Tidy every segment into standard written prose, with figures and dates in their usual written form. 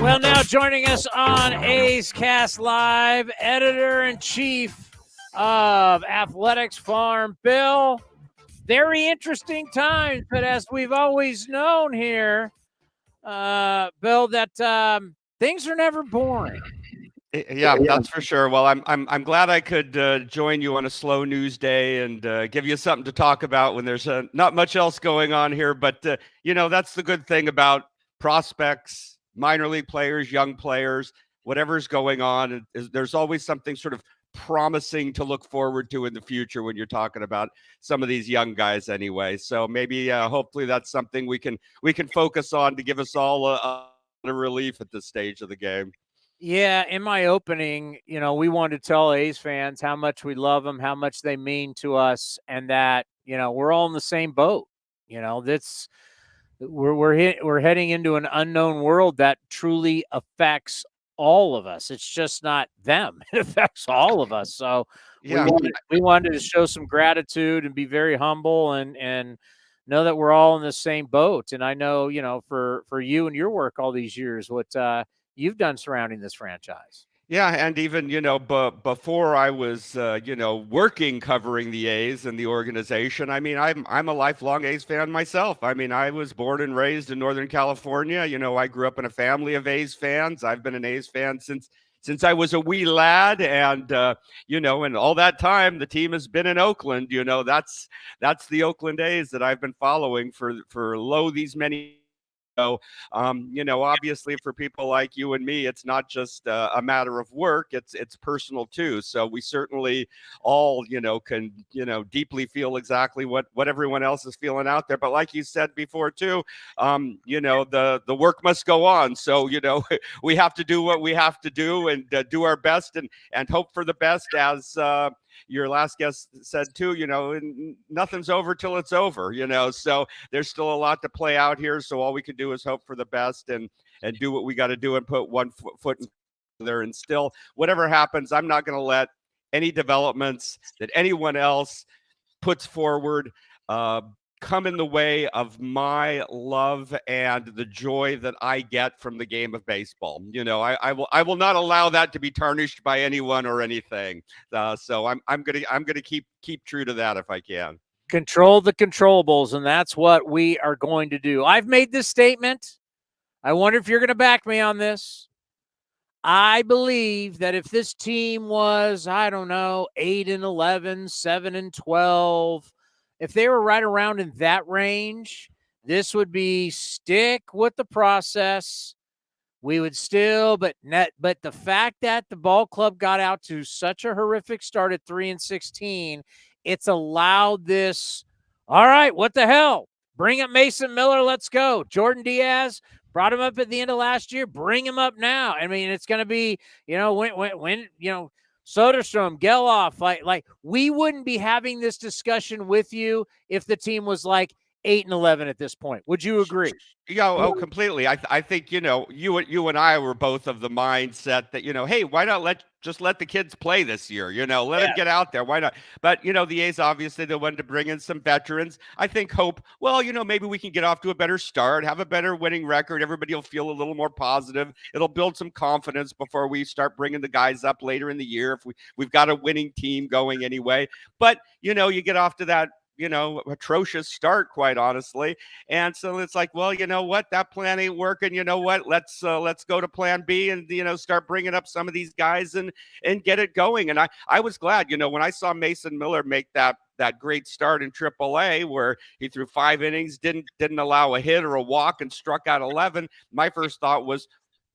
Well, now joining us on A's Cast Live, editor-in-chief of Athletics Farm, Bill. Very interesting times, but as we've always known here, Bill, that things are never boring. Yeah, that's for sure. Well, I'm glad I could join you on a slow news day and give you something to talk about when there's not much else going on here. But that's the good thing about prospects, minor league players, young players, whatever's going on. There's always something sort of promising to look forward to in the future when you're talking about some of these young guys, anyway. So maybe, hopefully, that's something we can focus on to give us all a relief at this stage of the game. Yeah, in my opening, we wanted to tell A's fans how much we love them, how much they mean to us, and that we're all in the same boat. That's we're heading into an unknown world that truly affects all of us. It's just not them; it affects all of us. So Yeah, we wanted to show some gratitude and be very humble and know that we're all in the same boat. And I know, for you and your work all these years, what you've done surrounding this franchise. Yeah, and even before I was working covering the A's and the organization, I mean, I'm a lifelong A's fan myself. I mean, I was born and raised in Northern California. I grew up in a family of A's fans. I've been an A's fan since I was a wee lad, and and all that time the team has been in Oakland. That's the Oakland A's that I've been following for these many. So, obviously for people like you and me, it's not just a matter of work, it's personal too. So we certainly all, can, deeply feel exactly what everyone else is feeling out there. But like you said before too, the work must go on. So, we have to do what we have to do and do our best and hope for the best, as your last guest said too, nothing's over till it's over, so there's still a lot to play out here. So all we can do is hope for the best and do what we got to do and put one foot in there. And still, whatever happens, I'm not going to let any developments that anyone else puts forward come in the way of my love and the joy that I get from the game of baseball. I will not allow that to be tarnished by anyone or anything. So I'm gonna keep true to that if I can. Control the controllables, and that's what we are going to do. I've made this statement. I wonder if you're going to back me on this. I believe that if this team was, 8-11, 7-12, if they were right around in that range, this would be stick with the process. We would still, but the fact that the ball club got out to such a horrific start at 3-16, it's allowed this. All right, what the hell? Bring up Mason Miller. Let's go. Jordan Diaz, brought him up at the end of last year. Bring him up now. I mean, it's going to be, when Soderstrom, Geloff, like we wouldn't be having this discussion with you if the team was like 8-11 at this point. Would you agree? Yeah, completely. I think you and I were both of the mindset that hey, why not let the kids play this year? Let them get out there. Why not? But the A's obviously they wanted to bring in some veterans. I think hope. Well, maybe we can get off to a better start, have a better winning record. Everybody will feel a little more positive. It'll build some confidence before we start bringing the guys up later in the year if we've got a winning team going anyway. But you get off to that atrocious start, quite honestly. And so it's like, well, you know what, that plan ain't working. You know what, let's go to plan B and, start bringing up some of these guys and get it going. And I was glad, when I saw Mason Miller make that great start in AAA where he threw 5 innings, didn't allow a hit or a walk and struck out 11. My first thought was,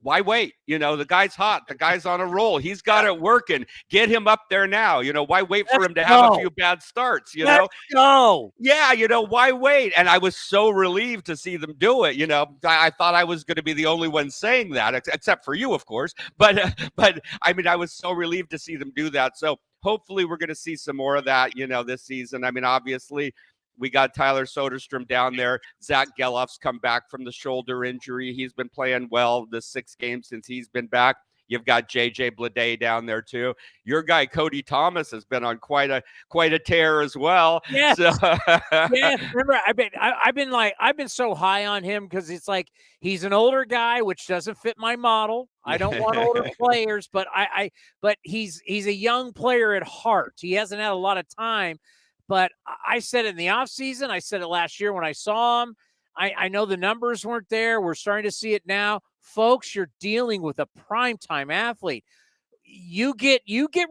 why wait? The guy's hot. The guy's on a roll. He's got it working. Get him up there now. Why wait for him to have a few bad starts? Let's go. Yeah, why wait? And I was so relieved to see them do it. I thought I was going to be the only one saying that, except for you, of course. But I mean, I was so relieved to see them do that. So hopefully we're going to see some more of that, this season. I mean, obviously, we got Tyler Soderstrom down there. Zach Geloff's come back from the shoulder injury. He's been playing well the 6 games since he's been back. You've got JJ Bleday down there too. Your guy Cody Thomas has been on quite a tear as well. Yes. So Yes, remember I've been so high on him because it's like he's an older guy, which doesn't fit my model. I don't want older players, but but he's a young player at heart. He hasn't had a lot of time, but I said it in the offseason. I said it last year when I saw him. I know the numbers weren't there. We're starting to see it now. Folks, you're dealing with a primetime athlete. You get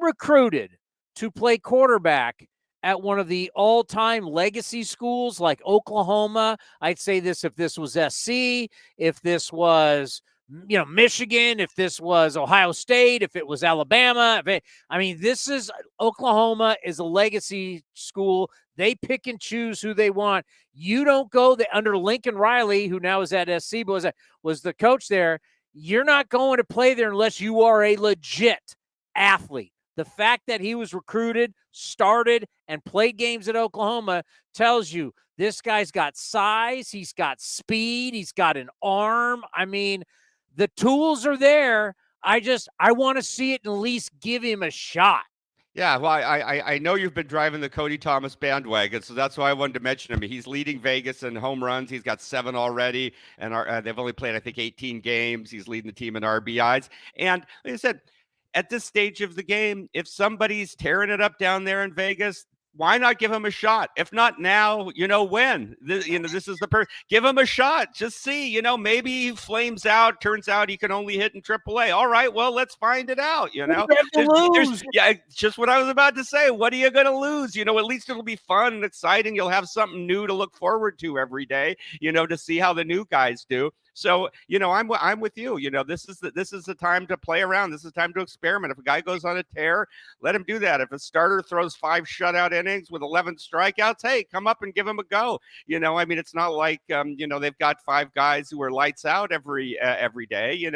recruited to play quarterback at one of the all-time legacy schools like Oklahoma. I'd say this if this was SC, if this was Michigan, if this was Ohio State, if it was Alabama. This is Oklahoma is a legacy school. They pick and choose who they want. You don't go under Lincoln Riley, who now is at SC, but was the coach there. You're not going to play there unless you are a legit athlete. The fact that he was recruited, started, and played games at Oklahoma tells you this guy's got size, he's got speed, he's got an arm. The tools are there. I want to see it and at least give him a shot. Yeah, well, I know you've been driving the Cody Thomas bandwagon, so that's why I wanted to mention him. He's leading Vegas in home runs. He's got 7 already, and they've only played, I think, 18 games. He's leading the team in RBIs. And like I said, at this stage of the game, if somebody's tearing it up down there in Vegas, why not give him a shot? If not now, when? This is the give him a shot. Just see, maybe he flames out. Turns out he can only hit in AAA. All right, well, let's find it out. Just what I was about to say. What are you going to lose? At least it'll be fun and exciting. You'll have something new to look forward to every day. To see how the new guys do. So, I'm with you. This is the time to play around. This is the time to experiment. If a guy goes on a tear, let him do that. If a starter throws 5 shutout innings with 11 strikeouts, hey, come up and give him a go. It's not like they've got 5 guys who are lights out every day.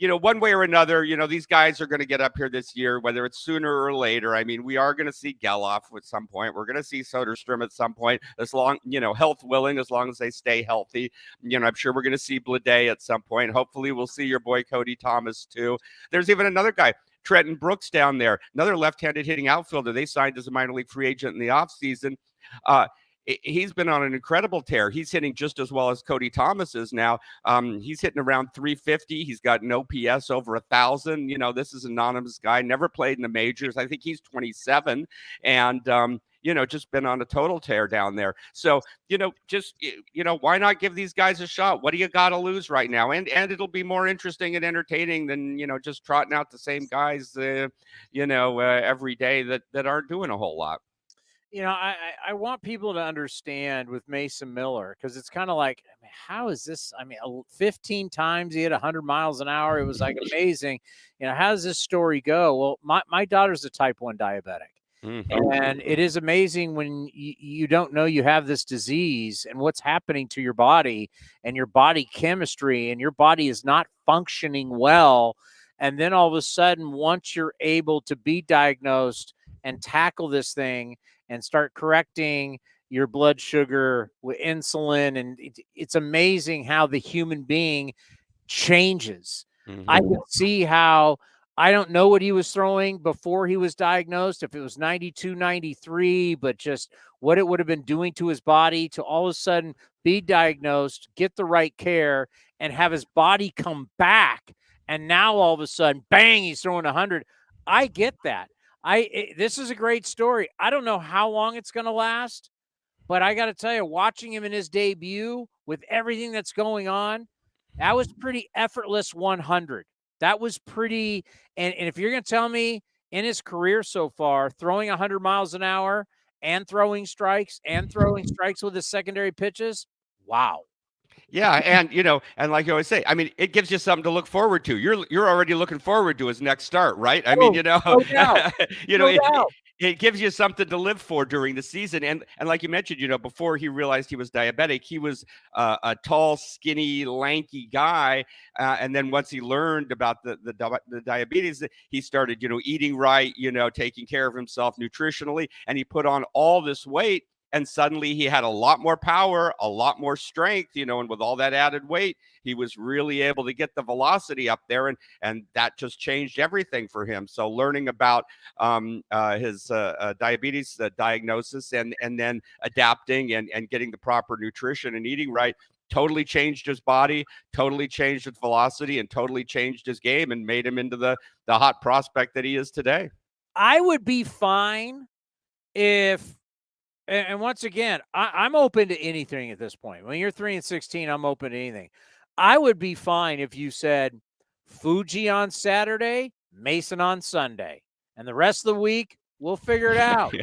One way or another, these guys are going to get up here this year, whether it's sooner or later. We are going to see Geloff at some point. We're going to see Soderstrom at some point, as long, health willing, as long as they stay healthy. I'm sure we're going to see Bleday at some point. Hopefully we'll see your boy Cody Thomas too. There's even another guy, Trenton Brooks down there, another left-handed hitting outfielder. They signed as a minor league free agent in the offseason. He's been on an incredible tear. He's hitting just as well as Cody Thomas is now. He's hitting around 350. He's got an OPS over 1,000. This is an anonymous guy, never played in the majors. I think he's 27 and, just been on a total tear down there. So, why not give these guys a shot? What do you got to lose right now? And it'll be more interesting and entertaining than, just trotting out the same guys, every day that aren't doing a whole lot. I want people to understand with Mason Miller, because it's kind of like, how is this? 15 times he hit 100 miles an hour. It was like amazing. How does this story go? Well, my daughter's a type 1 diabetic. Mm-hmm. And it is amazing when you don't know you have this disease and what's happening to your body and your body chemistry, and your body is not functioning well. And then all of a sudden, once you're able to be diagnosed and tackle this thing and start correcting your blood sugar with insulin, and it's amazing how the human being changes. Mm-hmm. I can see how, I don't know what he was throwing before he was diagnosed, if it was 92, 93, but just what it would have been doing to his body to all of a sudden be diagnosed, get the right care, and have his body come back. And now all of a sudden, bang, he's throwing 100. I get that. This is a great story. I don't know how long it's going to last, but I got to tell you, watching him in his debut with everything that's going on, that was pretty effortless 100. That was pretty. And if you're going to tell me in his career so far, throwing 100 miles an hour and throwing strikes with his secondary pitches, wow. Yeah, and and like you always say, it gives you something to look forward to. You're already looking forward to his next start, right? No doubt. It gives you something to live for during the season. And like you mentioned, before he realized he was diabetic, he was a tall, skinny, lanky guy. And then once he learned about the diabetes, he started, eating right, taking care of himself nutritionally, and he put on all this weight. and suddenly he had a lot more power, a lot more strength, and with all that added weight, he was really able to get the velocity up there, and that just changed everything for him. So learning about his diabetes diagnosis, and then adapting and getting the proper nutrition and eating right, totally changed his body, totally changed his velocity, and totally changed his game, and made him into the hot prospect that he is today. I would be fine if, and once again, I'm open to anything at this point. When you're 3-16, I'm open to anything. I would be fine if you said Fuji on Saturday, Mason on Sunday, and the rest of the week we'll figure it out.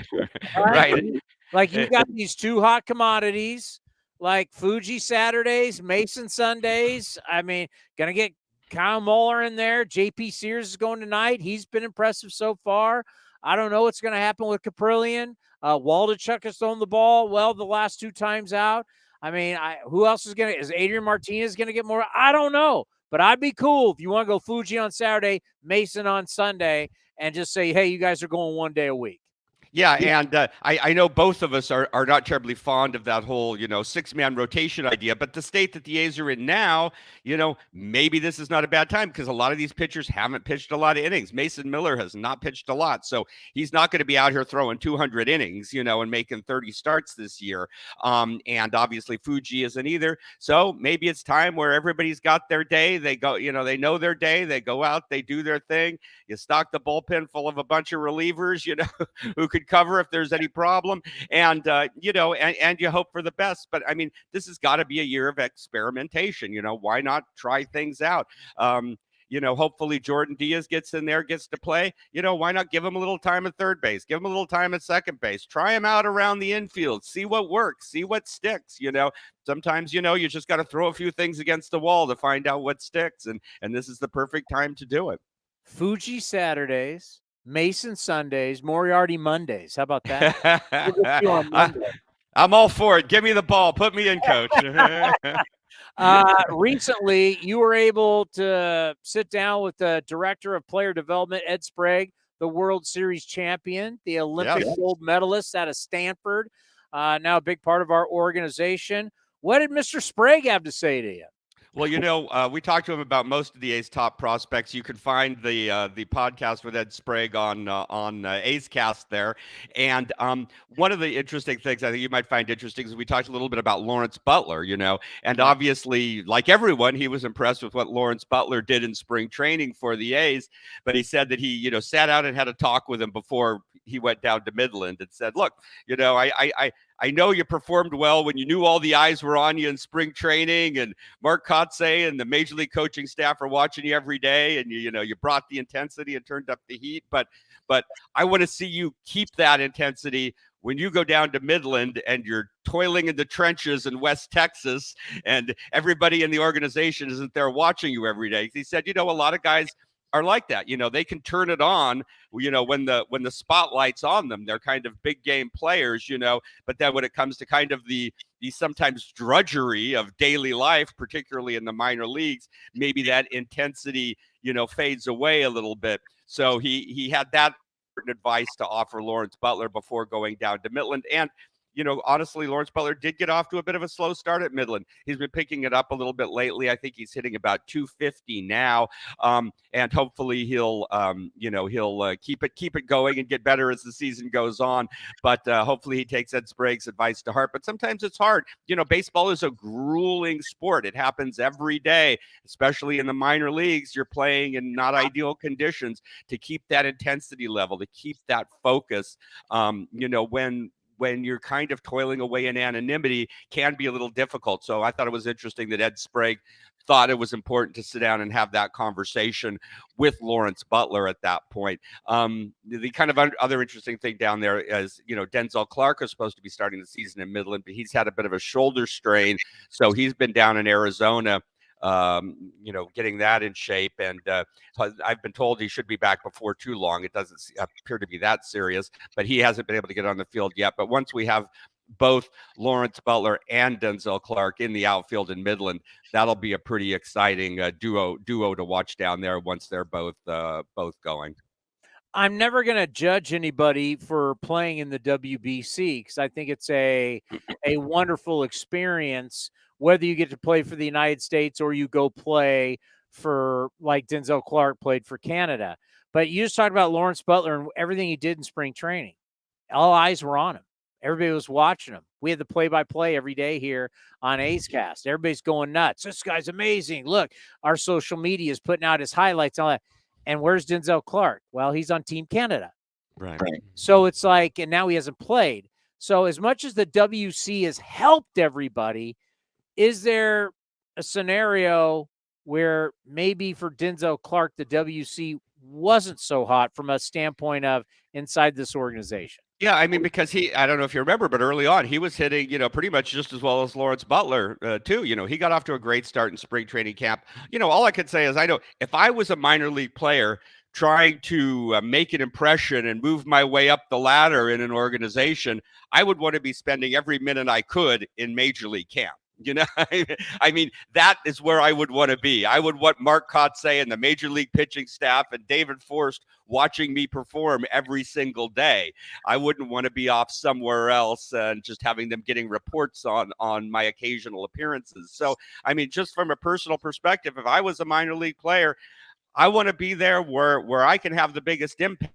Right. Like you got these two hot commodities, like Fuji Saturdays, Mason Sundays. I mean, gonna get Kyle Muller in there. JP Sears is going tonight. He's been impressive so far. I don't know what's going to happen with Caprillion. Waldachuk has thrown the ball well the last 2 times out. I mean, who else is going to – is Adrian Martinez going to get more? I don't know. But I'd be cool if you want to go Fuji on Saturday, Mason on Sunday, and just say, hey, you guys are going 1 day a week. Yeah, and I know both of us are not terribly fond of that whole, 6-man rotation idea, but the state that the A's are in now, maybe this is not a bad time, because a lot of these pitchers haven't pitched a lot of innings. Mason Miller has not pitched a lot, so he's not going to be out here throwing 200 innings, and making 30 starts this year. And obviously Fuji isn't either. So maybe it's time where everybody's got their day. They go, they know their day. They go out, they do their thing. You stock the bullpen full of a bunch of relievers, who could cover if there's any problem, and and you hope for the best. But I mean, this has got to be a year of experimentation. Why not try things out? Hopefully Jordan Diaz gets in there, gets to play. Why not give him a little time at third base, give him a little time at second base, try him out around the infield, see what works, see what sticks. Sometimes you just got to throw a few things against the wall to find out what sticks, and this is the perfect time to do it. Fuji Saturdays, Mason Sundays, Moriarty Mondays. How about that? I'm all for it. Give me the ball. Put me in, coach. Recently, you were able to sit down with the director of player development, Ed Sprague, the World Series champion, the Olympic gold medalist out of Stanford, now a big part of our organization. What did Mr. Sprague have to say to you? Well, we talked to him about most of the A's top prospects. You can find the podcast with Ed Sprague on A's Cast there. And one of the interesting things I think you might find interesting is we talked a little bit about Lawrence Butler, and obviously, like everyone, he was impressed with what Lawrence Butler did in spring training for the A's. But he said that he, sat out and had a talk with him before he went down to Midland and said, look, I know you performed well when you knew all the eyes were on you in spring training, and Mark Kotsay and the Major League coaching staff are watching you every day, and you brought the intensity and turned up the heat. But I want to see you keep that intensity when you go down to Midland and you're toiling in the trenches in West Texas, and everybody in the organization isn't there watching you every day. He said, a lot of guys are like that. They can turn it on, when the spotlight's on them. They're kind of big game players, but then when it comes to kind of the sometimes drudgery of daily life, particularly in the minor leagues, maybe that intensity, fades away a little bit. So he had that advice to offer Lawrence Butler before going down to Midland. And honestly, Lawrence Butler did get off to a bit of a slow start at Midland. He's been picking it up a little bit lately. I think he's hitting about 250 now, and hopefully he'll keep it going and get better as the season goes on. But hopefully he takes Ed Sprague's advice to heart. But sometimes it's hard. Baseball is a grueling sport. It happens every day, especially in the minor leagues. You're playing in not ideal conditions. To keep that intensity level, to keep that focus, when you're kind of toiling away in anonymity, can be a little difficult. So I thought it was interesting that Ed Sprague thought it was important to sit down and have that conversation with Lawrence Butler at that point. The kind of other interesting thing down there is, Denzel Clark is supposed to be starting the season in Midland, but he's had a bit of a shoulder strain. So he's been down in Arizona, getting that in shape. And I've been told he should be back before too long. It doesn't appear to be that serious, but he hasn't been able to get on the field yet. But once we have both Lawrence Butler and Denzel Clark in the outfield in Midland, that'll be a pretty exciting duo to watch down there once they're both going. I'm never going to judge anybody for playing in the WBC because I think it's a wonderful experience, whether you get to play for the United States or you go play for, like Denzel Clark played for Canada. But you just talked about Lawrence Butler and everything he did in spring training. All eyes were on him. Everybody was watching him. We had the play-by-play every day here on A's Cast. Everybody's going nuts. This guy's amazing. Look, our social media is putting out his highlights and all that. And where's Denzel Clark? Well, he's on Team Canada. Right. So it's like, and now he hasn't played. So as much as the WC has helped everybody, is there a scenario where maybe for Denzel Clark, the WC wasn't so hot from a standpoint of inside this organization? Yeah, I mean, because I don't know if you remember, but early on, he was hitting, pretty much just as well as Lawrence Butler, too. He got off to a great start in spring training camp. All I could say is I know if I was a minor league player trying to make an impression and move my way up the ladder in an organization, I would want to be spending every minute I could in major league camp. I mean, that is where I would want to be. I would want Mark Kotsay and the major league pitching staff and David Forst watching me perform every single day. I wouldn't want to be off somewhere else and just having them getting reports on my occasional appearances. So, I mean, just from a personal perspective, if I was a minor league player, I want to be there where I can have the biggest impact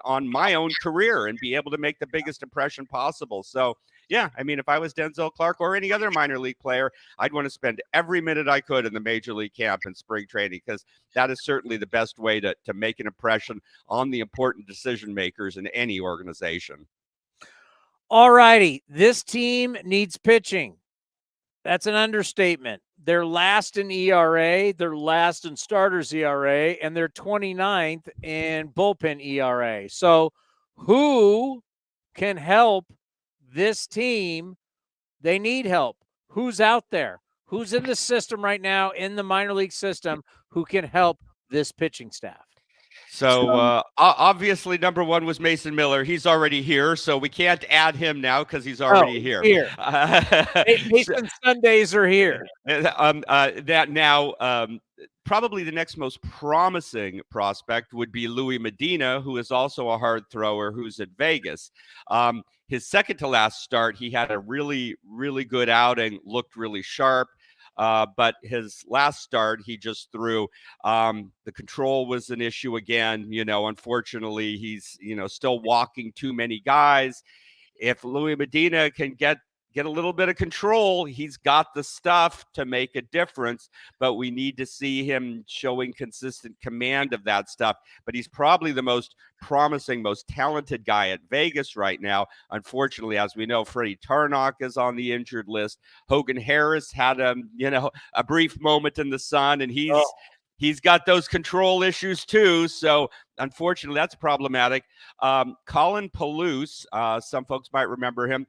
on my own career and be able to make the biggest impression possible. So, yeah, I mean, if I was Denzel Clark or any other minor league player, I'd want to spend every minute I could in the major league camp and spring training, because that is certainly the best way to make an impression on the important decision makers in any organization. All righty. This team needs pitching. That's an understatement. They're last in ERA, they're last in starters ERA, and they're 29th in bullpen ERA. So who can help this team? They need help. Who's out there? Who's in the system right now, in the minor league system, who can help this pitching staff? So obviously, number one was Mason Miller. He's already here, so we can't add him now because he's already here. Mason Sundays are here. That now, probably the next most promising prospect would be Louis Medina, who is also a hard thrower who's at Vegas. His second to last start, he had a really, really good outing, looked really sharp. But his last start, he just threw. The control was an issue again. Unfortunately, he's still walking too many guys. If Louis Medina can get a little bit of control, he's got the stuff to make a difference, but we need to see him showing consistent command of that stuff. But he's probably the most promising, most talented guy at Vegas right now. Unfortunately, as we know, Freddie Tarnock is on the injured list. Hogan Harris had a brief moment in the sun, and he's got those control issues too. So unfortunately, that's problematic. Colin Palouse, some folks might remember him.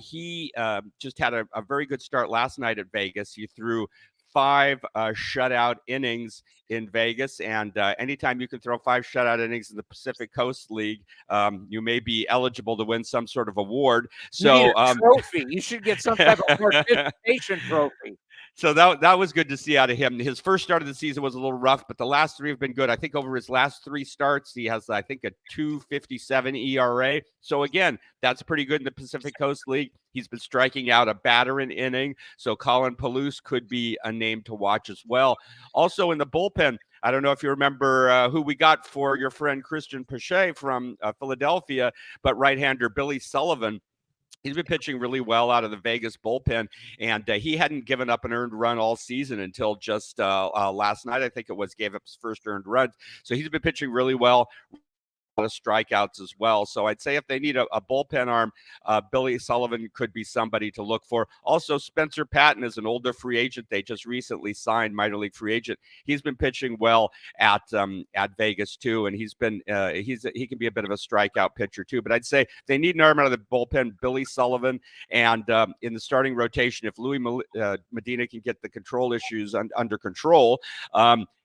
He just had a very good start last night at Vegas. He threw 5 shutout innings in Vegas, and anytime you can throw 5 shutout innings in the Pacific Coast League, you may be eligible to win some sort of award. So you need a trophy. You should get some type of participation trophy. So that was good to see out of him. His first start of the season was a little rough, but the last 3 have been good. I think over his last 3 starts, he has, I think, a 2.57 ERA. So again, that's pretty good in the Pacific Coast League. He's been striking out a batter an inning. So Colin Palouse could be a name to watch as well. Also in the bullpen, I don't know if you remember who we got for your friend Christian Pache from Philadelphia, but right-hander Billy Sullivan. He's been pitching really well out of the Vegas bullpen, and he hadn't given up an earned run all season until just last night. I think it was, gave up his first earned run. So he's been pitching really well. A lot of strikeouts as well. So I'd say if they need a bullpen arm, Billy Sullivan could be somebody to look for. Also, Spencer Patton is an older free agent. They just recently signed, minor league free agent. He's been pitching well at Vegas too, and he can be a bit of a strikeout pitcher too. But I'd say they need an arm out of the bullpen, Billy Sullivan, and in the starting rotation, if Louis Medina can get the control issues under control.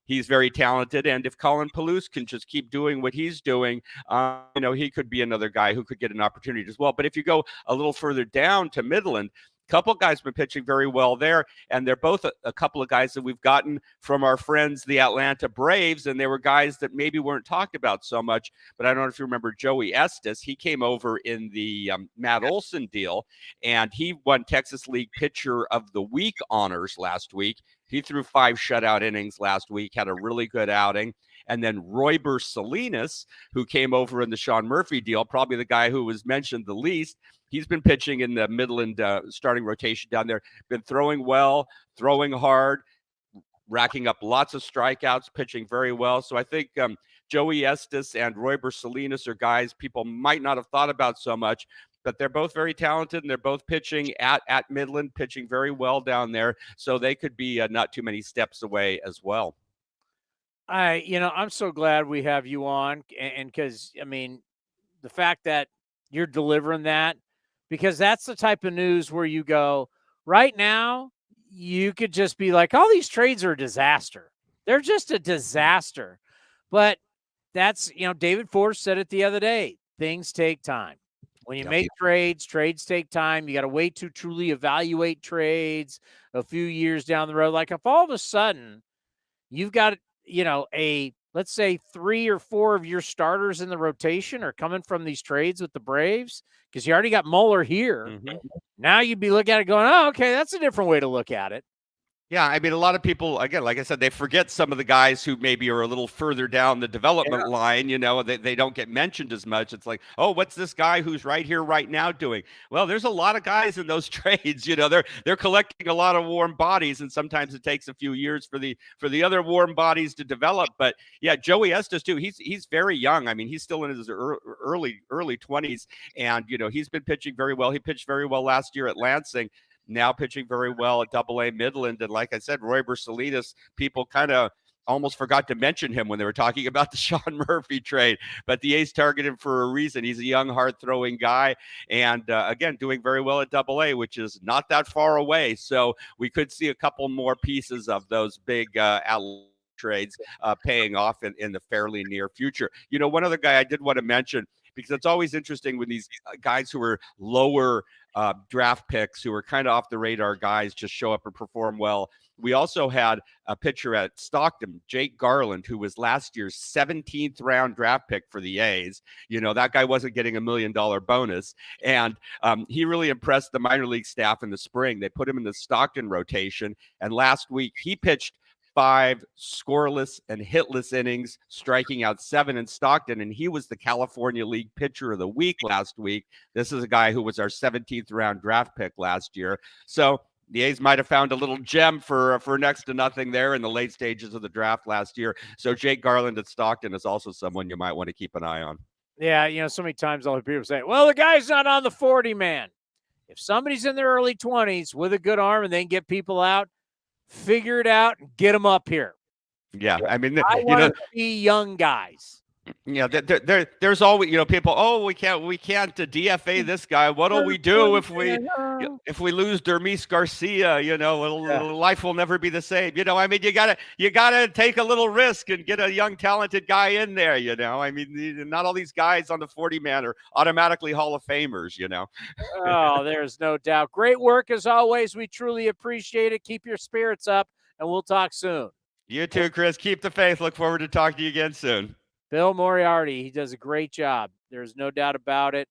He's very talented, and if Colin Palouse can just keep doing what he's doing, he could be another guy who could get an opportunity as well. But if you go a little further down to Midland, couple guys been pitching very well there, and they're both a couple of guys that we've gotten from our friends, the Atlanta Braves, and they were guys that maybe weren't talked about so much. But I don't know if you remember Joey Estes. He came over in the Matt Olson deal, and he won Texas League Pitcher of the Week honors last week. He threw 5 shutout innings last week, had a really good outing. And then Royber Salinas, who came over in the Sean Murphy deal, probably the guy who was mentioned the least. He's been pitching in the Midland starting rotation down there, been throwing well, throwing hard, racking up lots of strikeouts, pitching very well. So I think Joey Estes and Royber Salinas are guys people might not have thought about so much, but they're both very talented, and they're both pitching at Midland, pitching very well down there. So they could be not too many steps away as well. I'm so glad we have you on, and because I mean, the fact that you're delivering that, because that's the type of news where you go right now. You could just be like, all these trades are a disaster. They're just a disaster. But that's, David Force said it the other day. Things take time. When you make trades take time. You got to wait to truly evaluate trades a few years down the road. Like if all of a sudden you've got, let's say 3 or 4 of your starters in the rotation are coming from these trades with the Braves, because you already got Mueller here. Mm-hmm. Now you'd be looking at it going, oh, okay, that's a different way to look at it. Yeah, I mean, a lot of people, again, like I said, they forget some of the guys who maybe are a little further down the development line, they don't get mentioned as much. It's like, oh, what's this guy who's right here right now doing? Well, there's a lot of guys in those trades, they're collecting a lot of warm bodies, and sometimes it takes a few years for the other warm bodies to develop. But yeah, Joey Estes too, he's very young. I mean, he's still in his early 20s, and he's been pitching very well. He pitched very well last year at Lansing. Now pitching very well at Double-A Midland. And like I said, Royber Salinas, people kind of almost forgot to mention him when they were talking about the Sean Murphy trade. But the A's targeted him for a reason. He's a young, hard-throwing guy. And, again, doing very well at Double-A, which is not that far away. So we could see a couple more pieces of those big trades paying off in the fairly near future. One other guy I did want to mention, because it's always interesting when these guys who are lower draft picks, who are kind of off the radar guys, just show up and perform well. We also had a pitcher at Stockton, Jake Garland, who was last year's 17th round draft pick for the A's. That guy wasn't getting $1 million bonus. And he really impressed the minor league staff in the spring. They put him in the Stockton rotation. And last week he pitched 5 scoreless and hitless innings, striking out 7 in Stockton, and he was the California League Pitcher of the Week last week. This is a guy who was our 17th round draft pick last year. So the A's might have found a little gem for next to nothing there in the late stages of the draft last year. So Jake Garland at Stockton is also someone you might want to keep an eye on. Yeah, so many times I'll hear people say, well, the guy's not on the 40 man. If somebody's in their early 20s with a good arm and they can get people out, figure it out and get them up here. Yeah, I mean, I want to see young guys. Yeah, there's always people. Oh, we can't DFA this guy. What'll we do if we lose Dermis Garcia? Life will never be the same. I mean, you gotta take a little risk and get a young talented guy in there. I mean, not all these guys on the 40 man are automatically Hall of Famers. Oh, there's no doubt. Great work as always. We truly appreciate it. Keep your spirits up, and we'll talk soon. You too, Chris. Keep the faith. Look forward to talking to you again soon. Bill Moriarty, he does a great job. There's no doubt about it.